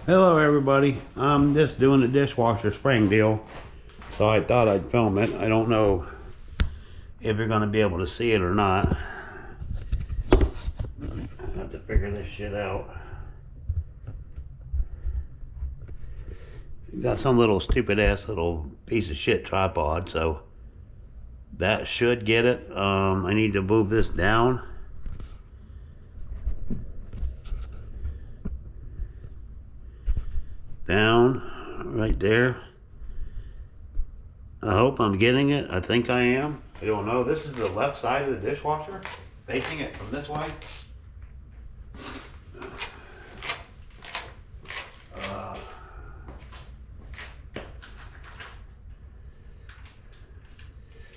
Hello everybody, I'm just doing the dishwasher spring deal, so I thought I'd film it. I don't know if you're going to be able to see it or not. I have to figure this shit out. Got some little stupid ass little piece of shit tripod, so that should get it. I need to move this down. Down right there. I hope I'm getting it. I think I am. I don't know. This is the left side of the dishwasher, facing it from this way.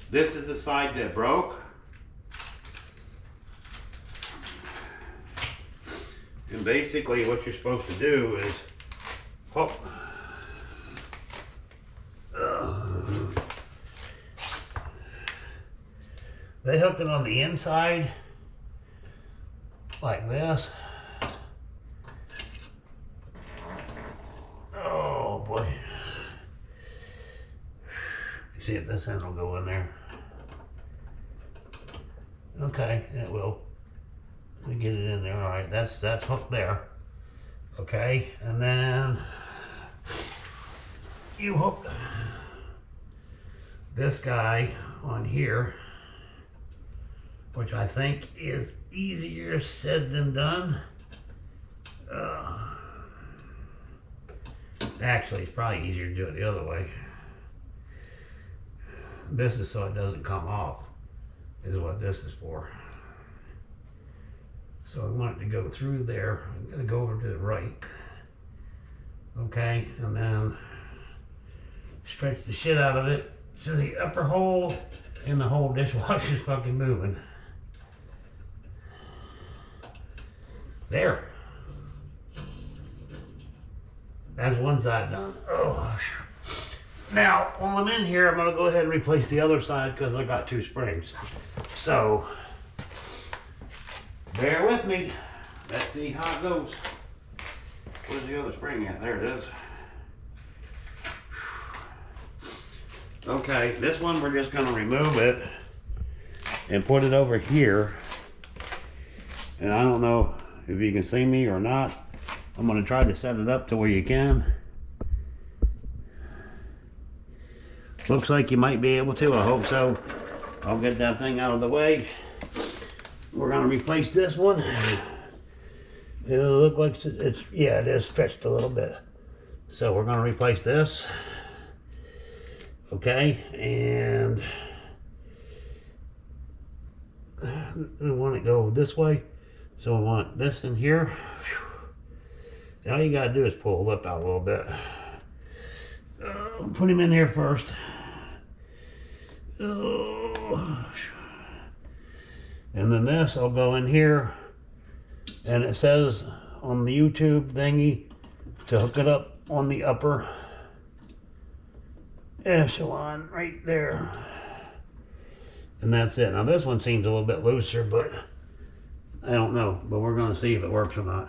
This is the side that broke. And basically what you're supposed to do is hook. They hook it on the inside like this. Oh boy. See if this end will go in there. Okay, it will. We get it in there. All right, that's hooked there. Okay, and then you hook this guy on here, which I think is easier said than done. Actually, it's probably easier to do it the other way. This is so it doesn't come off, is what this is for. So I want it to go through there. I'm gonna go over to the right. Okay, and then stretch the shit out of it to the upper hole, and the whole dishwasher's fucking moving. There. That's one side done. Oh. Now, while I'm in here, I'm gonna go ahead and replace the other side because I got two springs. So, bear with me. Let's see how it goes. Where's the other spring at? There it is. Okay, this one we're just gonna remove it and put it over here. And I don't know if you can see me or not. I'm gonna try to set it up to where you can. Looks like you might be able to. I hope so. I'll get that thing out of the way. We're gonna replace this one. It'll look like it's, yeah, it is stretched a little bit. So we're gonna replace this. Okay, and we want it to go this way. So we want this in here. All you gotta do is pull the lip out a little bit. Put him in here first. And then this will go in here, and it says on the YouTube thingy to hook it up on the upper echelon right there. And that's it. Now this one seems a little bit looser, but I don't know, but we're gonna see if it works or not.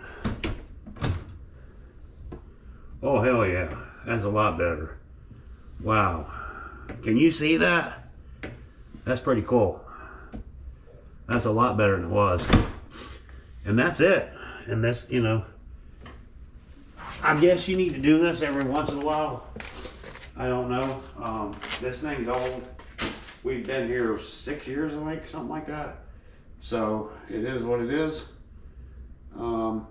Oh hell yeah, that's a lot better. Wow, can you see that? That's pretty cool. That's a lot better than it was. And that's it. And that's, you know, I guess you need to do this every once in a while. I don't know. This thing's old. We've been here 6 years, I think, something like that. So it is what it is. I'm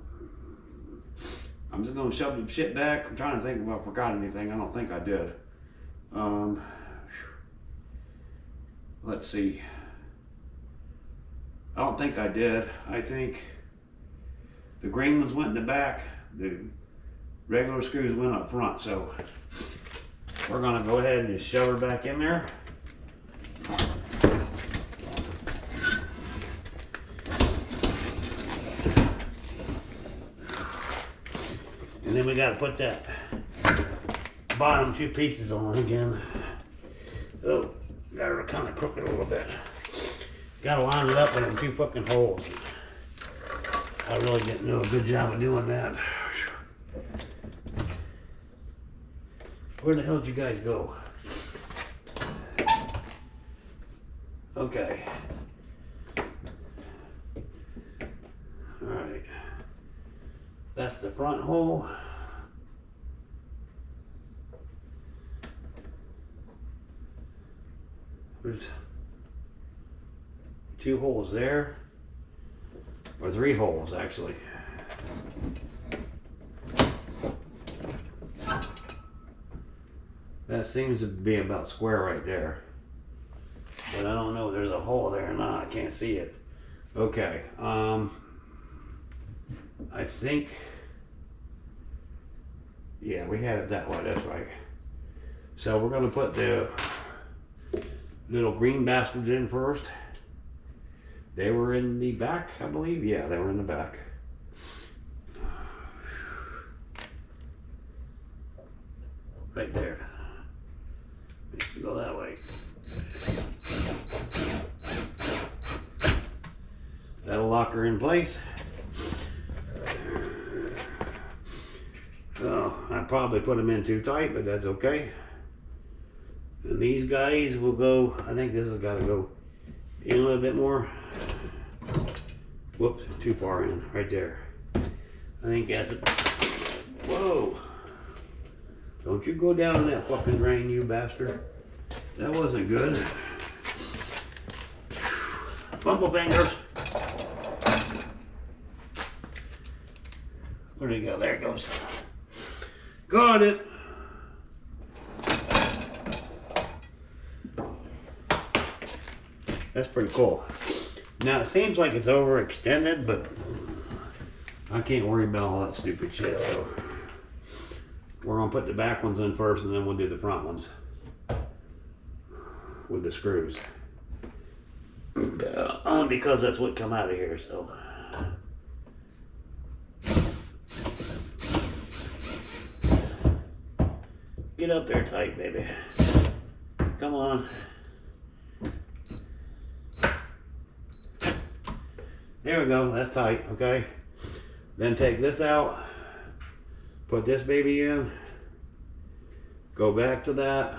just gonna shove the shit back. I'm trying to think if I forgot anything. I don't think I did. Let's see. I don't think I did. I think the green ones went in the back. The regular screws went up front. So we're gonna go ahead and just shove her back in there. And then we gotta put that bottom two pieces on again. Oh, got her kind of crooked a little bit. Gotta line it up in them two fucking holes. I really didn't do a good job of doing that. Where the hell did you guys go? Okay. Alright. That's the front hole. There's 2 holes there, or 3 holes actually. That seems to be about square right there, but I don't know if there's a hole there or not. I can't see it. Okay, I think, yeah, we had it that way, that's right. So we're gonna put the little green bastards in first. They were in the back, I believe. Yeah, they were in the back. Right there. Go that way. That'll lock her in place. Oh, I probably put them in too tight, but that's okay. And these guys will go, I think this has got to go in a little bit more. Whoops, too far in, right there. I think that's it. Whoa. Don't you go down in that fucking drain, you bastard. That wasn't good. Bumble fingers. Where'd it go? There it goes. Got it. That's pretty cool. Now it seems like it's overextended, but I can't worry about all that stupid shit, so we're gonna put the back ones in first and then we'll do the front ones with the screws. Because that's what come out of here, so. Get up there tight, baby. Come on. There we go, that's tight, okay? Then take this out, put this baby in, go back to that,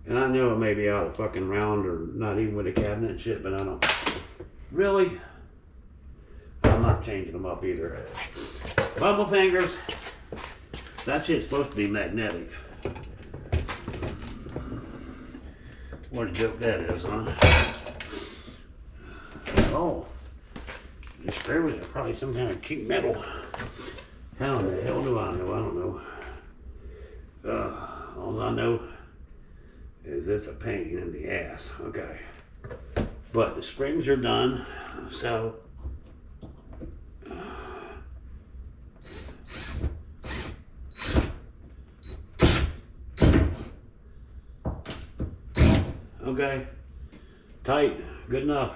and I know it may be out of fucking round or not even with a cabinet and shit, but I don't, really? I'm not changing them up either. Bubble fingers, that shit's supposed to be magnetic. What a joke that is, huh? Oh, the screws are probably some kind of cheap metal. How in the hell do I know? I don't know. All I know is it's a pain in the ass. Okay. But the springs are done, so okay. Tight, good enough.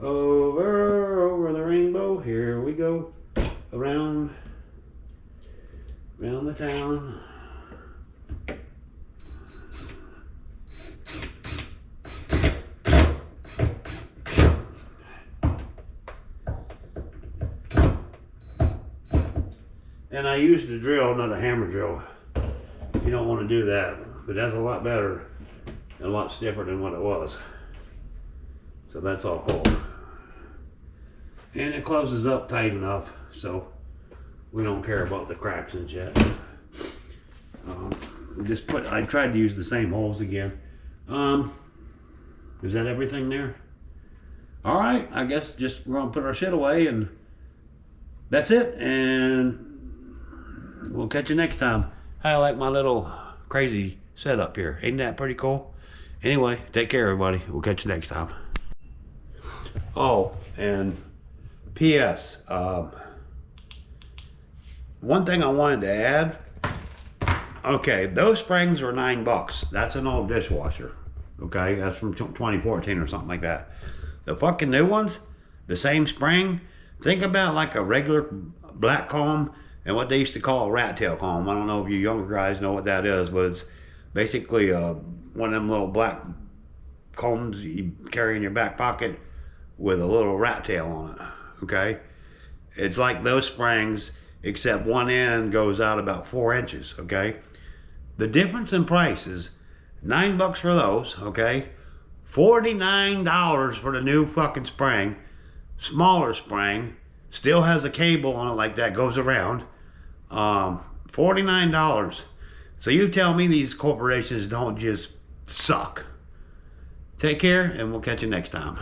Over the rainbow, here we go, around the town. And I used a drill, not a hammer drill. You don't want to do that, but that's a lot better and a lot stiffer than what it was. So that's all cool. And it closes up tight enough, so we don't care about the cracks and shit. I tried to use the same holes again. Is that everything there? All right, I guess just we're gonna put our shit away and that's it. And we'll catch you next time. I like my little crazy setup here. Ain't that pretty cool? Anyway, take care, everybody. We'll catch you next time. Oh, and P.S. One thing I wanted to add. Okay, those springs are $9. That's an old dishwasher. Okay, that's from 2014 or something like that. The fucking new ones, the same spring. Think about like a regular black comb and what they used to call a rat tail comb. I don't know if you younger guys know what that is, but it's basically one of them little black combs you carry in your back pocket with a little rat tail on it. Okay, it's like those springs, except one end goes out about 4 inches, okay? The difference in price is $9 for those, okay? $49 for the new fucking spring, smaller spring, still has a cable on it like that, goes around. $49. So you tell me these corporations don't just suck. Take care, and we'll catch you next time.